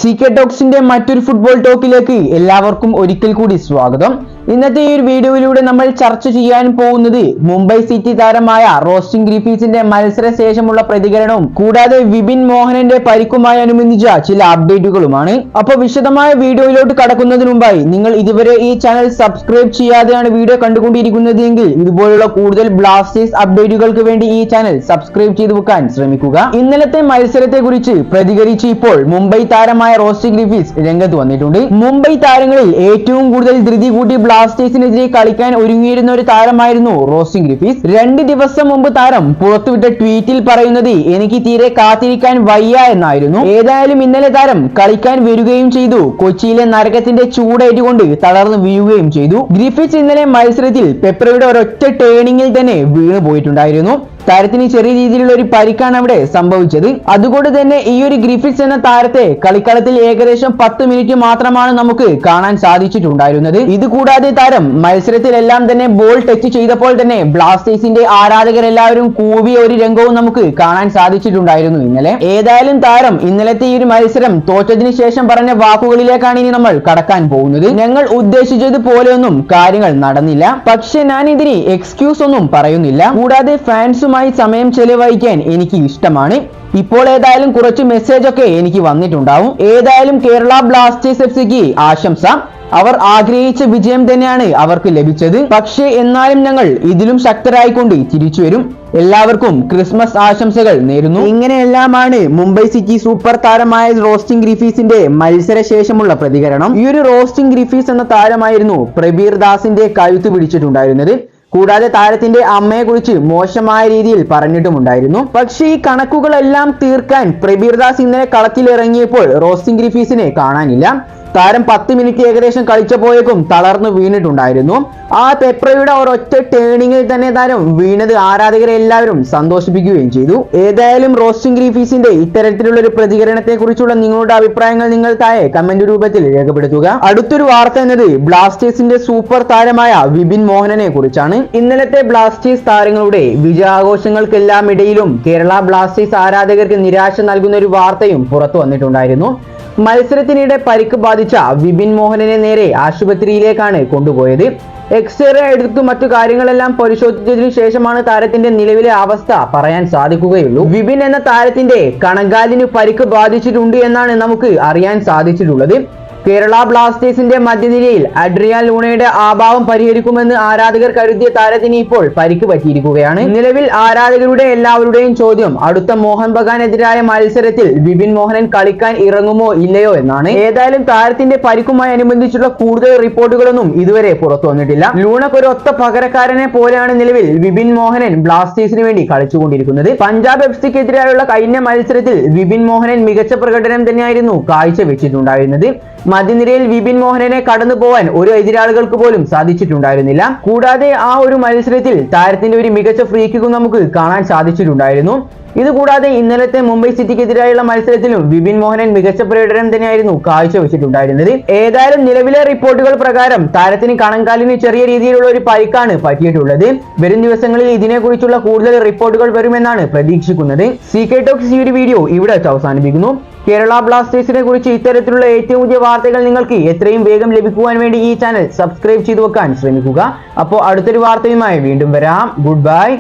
CK ടോക്സിന്റെ മറ്റൊരു football ടോക്കിലേക്ക് എല്ലാവർക്കും ഒരിക്കൽ കൂടി സ്വാഗതം. ഇന്നത്തെ ഈ ഒരു വീഡിയോയിലൂടെ നമ്മൾ ചർച്ച ചെയ്യാൻ പോകുന്നത് മുംബൈ സിറ്റി താരമായ റോസ്റ്റിൻ ഗ്രിഫിത്സിന്റെ മത്സരശേഷമുള്ള പ്രതികരണവും കൂടാതെ വിപിൻ മോഹനന്റെ പരിക്കുമായി അനുബന്ധിച്ച ചില അപ്ഡേറ്റുകളുമാണ്. അപ്പോൾ വിശദമായ വീഡിയോയിലോട്ട് കടക്കുന്നതിന് മുമ്പായി നിങ്ങൾ ഇതുവരെ ഈ ചാനൽ സബ്സ്ക്രൈബ് ചെയ്യാതെയാണ് വീഡിയോ കണ്ടുകൊണ്ടിരിക്കുന്നത് എങ്കിൽ ഇതുപോലുള്ള കൂടുതൽ ബ്ലാസ്റ്റേഴ്സ് അപ്ഡേറ്റുകൾക്ക് വേണ്ടി ഈ ചാനൽ സബ്സ്ക്രൈബ് ചെയ്ത് വെക്കാൻ ശ്രമിക്കുക. ഇന്നലത്തെ മത്സരത്തെ കുറിച്ച് പ്രതികരിച്ച് ഇപ്പോൾ മുംബൈ താരമായ റോസ്റ്റിൻ ഗ്രിഫിത്സ് രംഗത്ത് വന്നിട്ടുണ്ട്. മുംബൈ താരങ്ങളിൽ ഏറ്റവും കൂടുതൽ ധൃതി കൂട്ടി ബ്ലാസ്റ്റേഴ്സിനെതിരെ കളിക്കാൻ ഒരുങ്ങിയിരുന്ന ഒരു താരമായിരുന്നു റോസ്റ്റിൻ ഗ്രിഫിത്സ്. 2 ദിവസം മുമ്പ് താരം പുറത്തുവിട്ട ട്വീറ്റിൽ പറയുന്നത് എനിക്ക് തീരെ കാത്തിരിക്കാൻ വയ്യ എന്നായിരുന്നു. ഏതായാലും ഇന്നലെ താരം കളിക്കാൻ വരികയും ചെയ്തു. കൊച്ചിയിലെ നരകത്തിന്റെ ചൂടേറ്റുകൊണ്ട് തളർന്നു വീഴുകയും ചെയ്തു. ഗ്രിഫിത്സ് ഇന്നലെ മത്സരത്തിൽ പെപ്രയുടെ ഒരൊറ്റ ടേണിങ്ങിൽ തന്നെ വീണു പോയിട്ടുണ്ടായിരുന്നു. താരത്തിന് ചെറിയ രീതിയിലുള്ള ഒരു പരിക്കാണ് അവിടെ സംഭവിച്ചത്. അതുകൊണ്ട് തന്നെ ഈ ഒരു ഗ്രിഫിത്സ് എന്ന താരത്തെ കളിക്കളത്തിൽ ഏകദേശം 10 മിനിറ്റ് മാത്രമാണ് നമുക്ക് കാണാൻ സാധിച്ചിട്ടുണ്ടായിരുന്നത്. ഇതുകൂടാതെ താരം മത്സരത്തിലെല്ലാം തന്നെ ബോൾ ടച്ച് ചെയ്തപ്പോൾ തന്നെ ബ്ലാസ്റ്റേഴ്സിന്റെ ആരാധകരെല്ലാവരും കൂവിയ ഒരു രംഗവും നമുക്ക് കാണാൻ സാധിച്ചിട്ടുണ്ടായിരുന്നു ഇന്നലെ. ഏതായാലും താരം ഇന്നലത്തെ ഈ ഒരു മത്സരം തോറ്റതിന് ശേഷം പറഞ്ഞ വാക്കുകളിലേക്കാണ് ഇനി നമ്മൾ കടക്കാൻ പോകുന്നത്. ഞങ്ങൾ ഉദ്ദേശിച്ചതുപോലെയൊന്നും കാര്യങ്ങൾ നടന്നില്ല, പക്ഷെ ഞാൻ ഇതിന് എക്സ്ക്യൂസ് ഒന്നും പറയുന്നില്ല. കൂടാതെ ഫാൻസുമായി സമയം ചെലവഴിക്കാൻ എനിക്ക് ഇഷ്ടമാണ്. ഇപ്പോൾ ഏതായാലും കുറച്ച് മെസ്സേജ് ഒക്കെ എനിക്ക് വന്നിട്ടുണ്ടാവും. ഏതായാലും കേരള ബ്ലാസ്റ്റേഴ്സ് എഫ്സിക്ക് ആശംസ. അവർ ആഗ്രഹിച്ച വിജയം തന്നെയാണ് അവർക്ക് ലഭിച്ചത്. പക്ഷേ എന്നാലും ഞങ്ങൾ ഇതിലും ശക്തരായിക്കൊണ്ട് തിരിച്ചു വരും. എല്ലാവർക്കും ക്രിസ്മസ് ആശംസകൾ നേരുന്നു. ഇങ്ങനെയെല്ലാമാണ് മുംബൈ സിറ്റി സൂപ്പർ താരമായ റോസ്റ്റിൻ ഗ്രിഫിത്സിന്റെ മത്സരശേഷമുള്ള പ്രതികരണം. ഈ ഒരു റോസ്റ്റിൻ ഗ്രിഫിത്സ് എന്ന താരമായിരുന്നു പ്രബീർ ദാസിന്റെ കഴുത്ത് പിടിച്ചിട്ടുണ്ടായിരുന്നത്. കൂടാതെ താരത്തിന്റെ അമ്മയെ കുറിച്ച് മോശമായ രീതിയിൽ പറഞ്ഞിട്ടുമുണ്ടായിരുന്നു. പക്ഷേ ഈ കണക്കുകളെല്ലാം തീർക്കാൻ പ്രബീർ ദാസ് ഇന്നലെ കളത്തിലിറങ്ങിയപ്പോൾ റോസ്റ്റിൻ ഗ്രിഫിത്സിനെ കാണാനില്ല. താരം 10 മിനിറ്റ് ഏകദേശം കളിച്ചപ്പോഴേക്കും തളർന്നു വീണിട്ടുണ്ടായിരുന്നു. ആ പെപ്രയുടെ ഒരൊറ്റ ടേണിങ്ങിൽ തന്നെ താരം വീണത് ആരാധകരെ എല്ലാവരും സന്തോഷിപ്പിക്കുകയും ചെയ്തു. ഏതായാലും റോസ്റ്റിൻ ഗ്രിഫിത്സിന്റെ ഇത്തരത്തിലുള്ള ഒരു പ്രതികരണത്തെ കുറിച്ചുള്ള നിങ്ങളുടെ അഭിപ്രായങ്ങൾ നിങ്ങൾ താഴെ കമന്റ് രൂപത്തിൽ രേഖപ്പെടുത്തുക. അടുത്തൊരു വാർത്ത എന്നത് ബ്ലാസ്റ്റേഴ്സിന്റെ സൂപ്പർ താരമായ വിപിൻ മോഹനനെ കുറിച്ചാണ്. ഇന്നലത്തെ ബ്ലാസ്റ്റേഴ്സ് താരങ്ങളുടെ വിജയാഘോഷങ്ങൾക്കെല്ലാം ഇടയിലും കേരള ബ്ലാസ്റ്റേഴ്സ് ആരാധകർക്ക് നിരാശ നൽകുന്ന ഒരു വാർത്തയും പുറത്തു വന്നിട്ടുണ്ടായിരുന്നു. മത്സരത്തിനിടെ പരിക്ക് ബാധിച്ച വിപിൻ മോഹനനെ നേരെ ആശുപത്രിയിലേക്കാണ് കൊണ്ടുപോയത്. എക്സ്റേ എടുത്തു മറ്റു കാര്യങ്ങളെല്ലാം പരിശോധിച്ചതിനു ശേഷമാണ് താരത്തിന്റെ നിലവിലെ അവസ്ഥ പറയാൻ സാധിക്കുകയുള്ളൂ. വിപിൻ എന്ന താരത്തിന്റെ കണങ്കാലിന് പരിക്ക് ബാധിച്ചിട്ടുണ്ട് എന്നാണ് നമുക്ക് അറിയാൻ സാധിച്ചിട്ടുള്ളത്. കേരള ബ്ലാസ്റ്റേഴ്സിന്റെ മധ്യനിരയിൽ അഡ്രിയാൻ ലൂണയുടെ അഭാവം പരിഹരിക്കുമെന്ന് ആരാധകർ കരുതിയ താരത്തിന് ഇപ്പോൾ പരിക്ക് പറ്റിയിരിക്കുകയാണ്. നിലവിൽ ആരാധകരുടെ എല്ലാവരുടെയും ചോദ്യം അടുത്ത മോഹൻ ബഗാനെതിരായ മത്സരത്തിൽ വിപിൻ മോഹനൻ കളിക്കാൻ ഇറങ്ങുമോ ഇല്ലയോ എന്നാണ്. ഏതായാലും താരത്തിന്റെ പരിക്കുമായി അനുബന്ധിച്ചുള്ള കൂടുതൽ റിപ്പോർട്ടുകളൊന്നും ഇതുവരെ പുറത്തു വന്നിട്ടില്ല. ലൂണക്ക് ഒരു ഒത്ത പകരക്കാരനെ പോലെയാണ് നിലവിൽ വിപിൻ മോഹനൻ ബ്ലാസ്റ്റേഴ്സിന് വേണ്ടി കളിച്ചുകൊണ്ടിരിക്കുന്നത്. പഞ്ചാബ് എഫ്സിക്കെതിരായുള്ള കഴിഞ്ഞ മത്സരത്തിൽ വിപിൻ മോഹനൻ മികച്ച പ്രകടനം തന്നെയായിരുന്നു കാഴ്ചവെച്ചിട്ടുണ്ടായിരുന്നത്. മധ്യനിരയിൽ വിപിൻ മോഹനനെ കടന്നു പോവാൻ ഒരു എതിരാളികൾക്ക് പോലും സാധിച്ചിട്ടുണ്ടായിരുന്നില്ല. കൂടാതെ ആ ഒരു മത്സരത്തിൽ താരത്തിന്റെ ഒരു മികച്ച ഫ്രീ കിക്കും നമുക്ക് കാണാൻ സാധിച്ചിട്ടുണ്ടായിരുന്നു. ഇതുകൂടാതെ ഇന്നലത്തെ മുംബൈ സിറ്റിക്കെതിരായുള്ള മത്സരത്തിലും വിപിൻ മോഹനൻ മികച്ച പ്രകടനം തന്നെയായിരുന്നു കാഴ്ചവെച്ചിട്ടുണ്ടായിരുന്നത്. ഏതായാലും നിലവിലെ റിപ്പോർട്ടുകൾ പ്രകാരം താരത്തിന് കണങ്കാലിന് ചെറിയ രീതിയിലുള്ള ഒരു പരിക്കാണ് പറ്റിയിട്ടുള്ളത്. വരും ദിവസങ്ങളിൽ ഇതിനെക്കുറിച്ചുള്ള കൂടുതൽ റിപ്പോർട്ടുകൾ വരുമെന്നാണ് പ്രതീക്ഷിക്കുന്നത്. CK ടോക്സ് ഈ ഒരു വീഡിയോ ഇവിടെ അവസാനിപ്പിക്കുന്നു. കേരള ബ്ലാസ്റ്റേഴ്സിനെ കുറിച്ച് ഇത്തരത്തിലുള്ള ഏറ്റവും പുതിയ വാർത്തകൾ നിങ്ങൾക്ക് എത്രയും വേഗം ലഭിക്കുവാൻ വേണ്ടി ഈ ചാനൽ സബ്സ്ക്രൈബ് ചെയ്തു വെക്കാൻ ശ്രമിക്കുക. അപ്പോൾ അടുത്തൊരു വാർത്തയുമായി വീണ്ടും വരാം. Good bye.